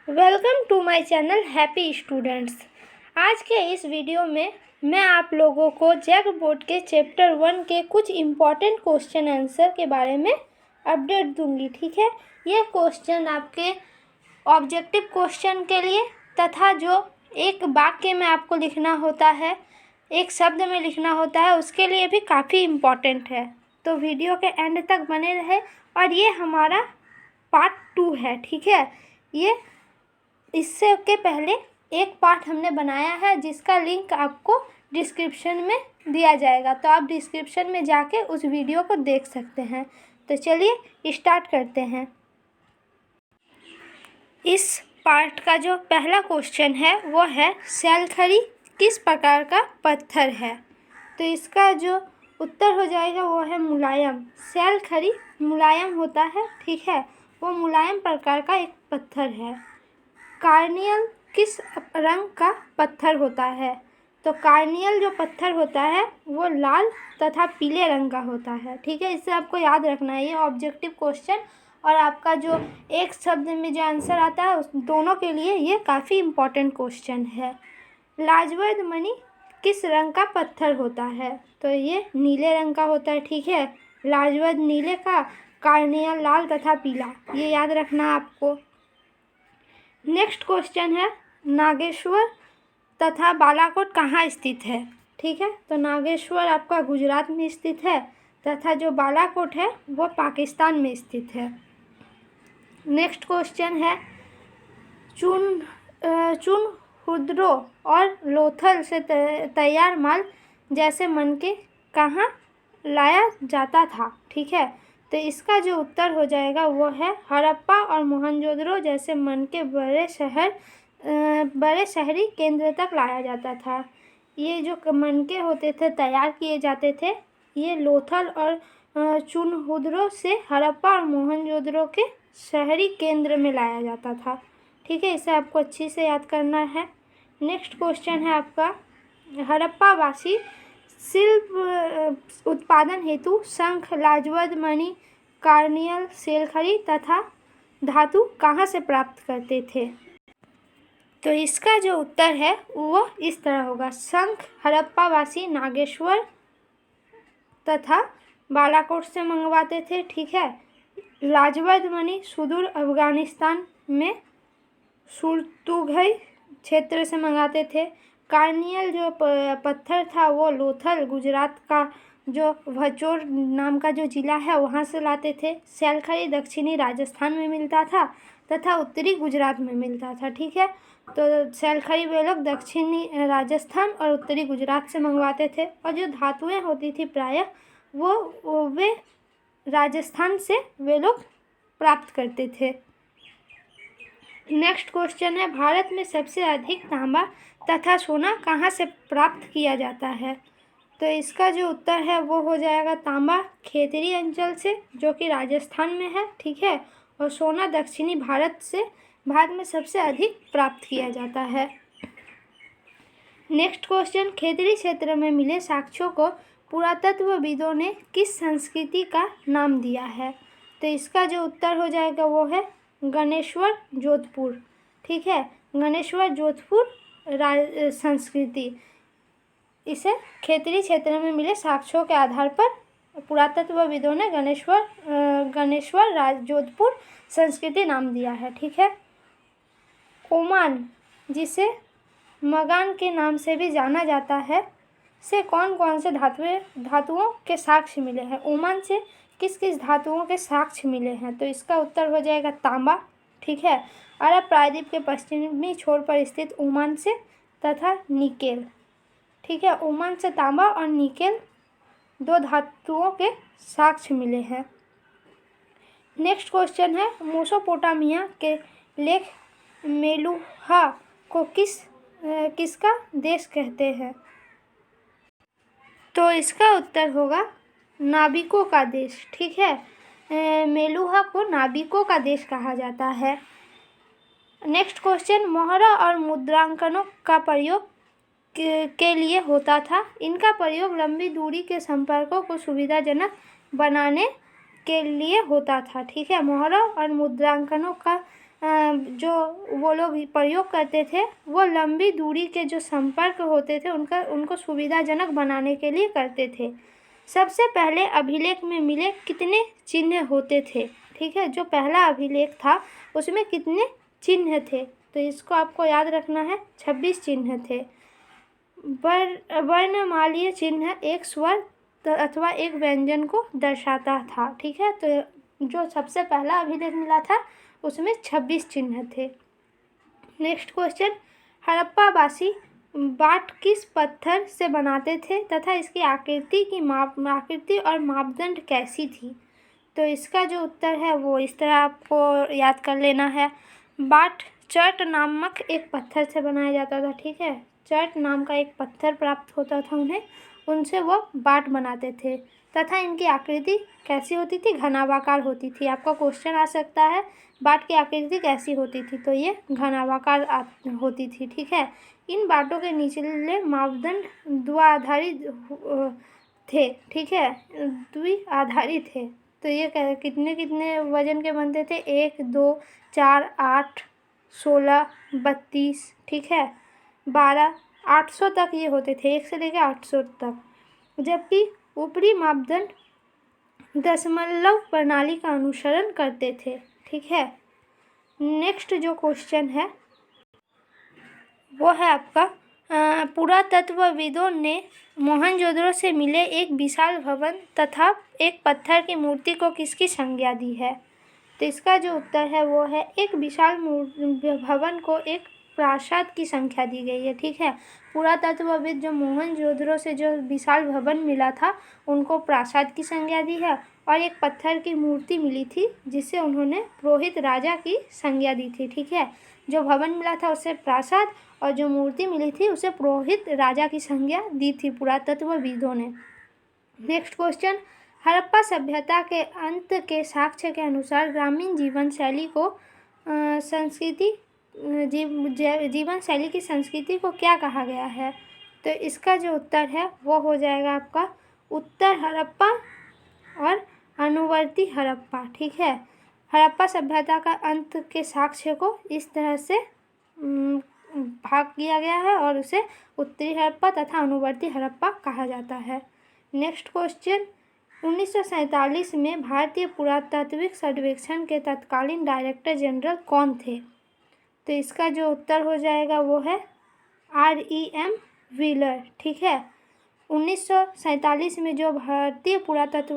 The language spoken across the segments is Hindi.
Welcome to my channel happy students. आज के इस वीडियो में मैं आप लोगों को जैक बोर्ड के चैप्टर 1 के कुछ इम्पॉर्टेंट क्वेश्चन आंसर के बारे में अपडेट दूंगी। ठीक है, ये क्वेश्चन आपके ऑब्जेक्टिव क्वेश्चन के लिए तथा जो एक वाक्य में आपको लिखना होता है, एक शब्द में लिखना होता है, उसके लिए भी काफ़ी इम्पॉर्टेंट है। तो वीडियो के एंड तक बने रहे। और ये हमारा पार्ट 2 है। ठीक है, ये इससे के पहले एक पार्ट हमने बनाया है जिसका लिंक आपको डिस्क्रिप्शन में दिया जाएगा, तो आप डिस्क्रिप्शन में जाके उस वीडियो को देख सकते हैं। तो चलिए स्टार्ट करते हैं। इस पार्ट का जो पहला क्वेश्चन है वो है शैलखड़ी किस प्रकार का पत्थर है। तो इसका जो उत्तर हो जाएगा वो है मुलायम। शैलखड़ी मुलायम होता है। ठीक है, वो मुलायम प्रकार का एक पत्थर है। कार्नियल किस रंग का पत्थर होता है। तो कार्नियल जो पत्थर होता है वो लाल तथा पीले रंग का होता है। ठीक है, इससे आपको याद रखना है, ये ऑब्जेक्टिव क्वेश्चन और आपका जो एक शब्द में जो आंसर आता है उस दोनों के लिए ये काफ़ी इम्पोर्टेंट क्वेश्चन है। लाजवर्द मणि किस रंग का पत्थर होता है। तो ये नीले रंग का होता है। ठीक है, लाजवर्द नीले का, कार्नियल लाल तथा पीला, ये याद रखना आपको। नेक्स्ट क्वेश्चन है नागेश्वर तथा बालाकोट कहाँ स्थित है। ठीक है, तो नागेश्वर आपका गुजरात में स्थित है तथा जो बालाकोट है वो पाकिस्तान में स्थित है। नेक्स्ट क्वेश्चन है चुनहुद्रो और लोथल से तैयार माल जैसे मनके कहाँ लाया जाता था। ठीक है, तो इसका जो उत्तर हो जाएगा वो है हड़प्पा और मोहनजोदड़ो जैसे मनके बड़े शहरी केंद्र तक लाया जाता था। ये जो मनके होते थे तैयार किए जाते थे, ये लोथल और चुनहुद्रो से हड़प्पा और मोहनजोदड़ो के शहरी केंद्र में लाया जाता था। ठीक है, इसे आपको अच्छी से याद करना है। नेक्स्ट क्वेश्चन है आपका हड़प्पावासी शिल्प उत्पादन हेतु शंख, लाजवर्द मणि, कार्नियल, शैलखड़ी तथा धातु कहाँ से प्राप्त करते थे। तो इसका जो उत्तर है वो इस तरह होगा। शंख हड़प्पावासी नागेश्वर तथा बालाकोट से मंगवाते थे। ठीक है, लाजवर्द मणि सुदूर अफगानिस्तान में सुरतुघई क्षेत्र से मंगाते थे। कार्नियल जो पत्थर था वो लोथल गुजरात का जो भचोर नाम का जो ज़िला है वहाँ से लाते थे। शैलखड़ी दक्षिणी राजस्थान में मिलता था तथा उत्तरी गुजरात में मिलता था। ठीक है, तो शैलखड़ी वे लोग दक्षिणी राजस्थान और उत्तरी गुजरात से मंगवाते थे और जो धातुएं होती थी प्रायः वो वे राजस्थान से वे लोग प्राप्त करते थे। नेक्स्ट क्वेश्चन है भारत में सबसे अधिक तांबा तथा सोना कहाँ से प्राप्त किया जाता है। तो इसका जो उत्तर है वो हो जाएगा तांबा खेतरी अंचल से जो कि राजस्थान में है। ठीक है, और सोना दक्षिणी भारत से भारत में सबसे अधिक प्राप्त किया जाता है। नेक्स्ट क्वेश्चन खेतरी क्षेत्र में मिले साक्ष्यों को पुरातत्वविदों ने किस संस्कृति का नाम दिया है। तो इसका जो उत्तर हो जाएगा वो है गणेश्वर जोधपुर। ठीक है, गणेश्वर जोधपुर संस्कृति, इसे खेतरी क्षेत्र में मिले साक्ष्यों के आधार पर पुरातत्वविदों ने गणेश्वर जोधपुर संस्कृति नाम दिया है। ठीक है, ओमान जिसे मगान के नाम से भी जाना जाता है से कौन कौन से धातुओं के साक्ष्य मिले हैं। ओमान से किस किस धातुओं के साक्ष्य मिले हैं। तो इसका उत्तर हो जाएगा तांबा। ठीक है, अरब प्रायद्वीप के पश्चिमी छोर पर स्थित ओमान से तथा निकेल। ठीक है, ओमान से तांबा और निकेल दो धातुओं के साक्ष्य मिले हैं। नेक्स्ट क्वेश्चन है मेसोपोटामिया के लेख मेलुहा को किसका देश कहते हैं। तो इसका उत्तर होगा नाविकों का देश। ठीक है, मेलुहा को नाविकों का देश कहा जाता है। नेक्स्ट क्वेश्चन मोहरा और मुद्रांकनों का प्रयोग के लिए होता था। इनका प्रयोग लंबी दूरी के संपर्कों को सुविधाजनक बनाने के लिए होता था। ठीक है, मोहरा और मुद्रांकनों का जो वो लोग प्रयोग करते थे वो लंबी दूरी के जो संपर्क होते थे उनको सुविधाजनक बनाने के लिए करते थे। सबसे पहले अभिलेख में मिले कितने चिन्ह होते थे? ठीक है, जो पहला अभिलेख था उसमें कितने चिन्ह थे? तो इसको आपको याद रखना है, 26 चिन्ह थे। वर्णमालीय चिन्ह एक स्वर अथवा एक व्यंजन को दर्शाता था। ठीक है, तो जो सबसे पहला अभिलेख मिला था उसमें 26 चिन्ह थे। नेक्स्ट क्वेश्चन, हड़प्पावासी बाट किस पत्थर से बनाते थे तथा इसकी आकृति और मापदंड कैसी थी? तो इसका जो उत्तर है वो इस तरह आपको याद कर लेना है। बाट चर्ट नामक एक पत्थर से बनाया जाता था। ठीक है, चर्ट नाम का एक पत्थर प्राप्त होता था उन्हें, उनसे वो बाट बनाते थे तथा इनकी आकृति कैसी होती थी? घनाभाकार होती थी। आपका क्वेश्चन आ सकता है बाट की आकृति कैसी होती थी? तो ये घनाभाकार होती थी। ठीक है, इन बाटों के निचले मापदंड द्विआधारी थे। ठीक है, द्विआधारी थे। तो ये कितने कितने वजन के बनते थे? 1, 2, 4, 8, 16, 32, ठीक है, 12, 800 तक ये होते थे, 1 से लेकर 800 तक। जबकि ऊपरी मापदंड दशमलव प्रणाली का अनुसरण करते थे। ठीक है, नेक्स्ट जो क्वेश्चन है वो है आपका पुरातत्वविदों ने मोहनजोदड़ो से मिले एक विशाल भवन तथा एक पत्थर की मूर्ति को किसकी संज्ञा दी है? तो इसका जो उत्तर है वो है एक विशाल भवन को एक प्रासाद की संख्या दी गई है। ठीक है, पुरातत्वविद जो मोहनजोदड़ो से जो विशाल भवन मिला था उनको प्रासाद की संज्ञा दी है और एक पत्थर की मूर्ति मिली थी जिसे उन्होंने पुरोहित राजा की संज्ञा दी थी। ठीक है, जो भवन मिला था उसे प्रासाद और जो मूर्ति मिली थी उसे पुरोहित राजा की संज्ञा दी थी पुरातत्वविदों ने। नेक्स्ट क्वेश्चन, हड़प्पा सभ्यता के अंत के साक्ष्य के अनुसार ग्रामीण जीवन शैली को जीवन शैली की संस्कृति को क्या कहा गया है? तो इसका जो उत्तर है वो हो जाएगा आपका उत्तर हड़प्पा और अनुवर्ती हड़प्पा। ठीक है, हड़प्पा सभ्यता का अंत के साक्ष्य को इस तरह से भाग किया गया है और उसे उत्तरी हड़प्पा तथा अनुवर्ती हड़प्पा कहा जाता है। नेक्स्ट क्वेश्चन, 1947 में भारतीय पुरातात्विक सर्वेक्षण के तत्कालीन डायरेक्टर जनरल कौन थे? तो इसका जो उत्तर हो जाएगा वो है R.E.M. व्हीलर। ठीक है, 1947 में जो भारतीय पुरातात्विक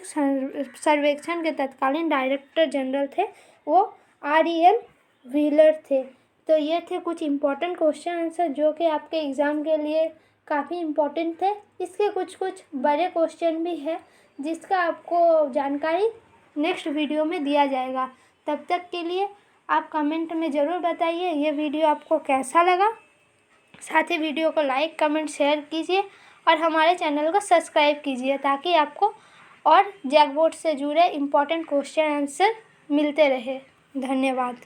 सर्वेक्षण के तत्कालीन डायरेक्टर जनरल थे वो R.E.M. व्हीलर थे। तो ये थे कुछ इम्पोर्टेंट क्वेश्चन आंसर जो कि आपके एग्ज़ाम के लिए काफ़ी इम्पोर्टेंट थे। इसके कुछ बड़े क्वेश्चन भी है जिसका आपको जानकारी नेक्स्ट वीडियो में दिया जाएगा। तब तक के लिए आप कमेंट में ज़रूर बताइए ये वीडियो आपको कैसा लगा। साथ ही वीडियो को लाइक, कमेंट, शेयर कीजिए और हमारे चैनल को सब्सक्राइब कीजिए ताकि आपको और जैक बोर्ड से जुड़े इम्पोर्टेंट क्वेश्चन आंसर मिलते रहे। धन्यवाद।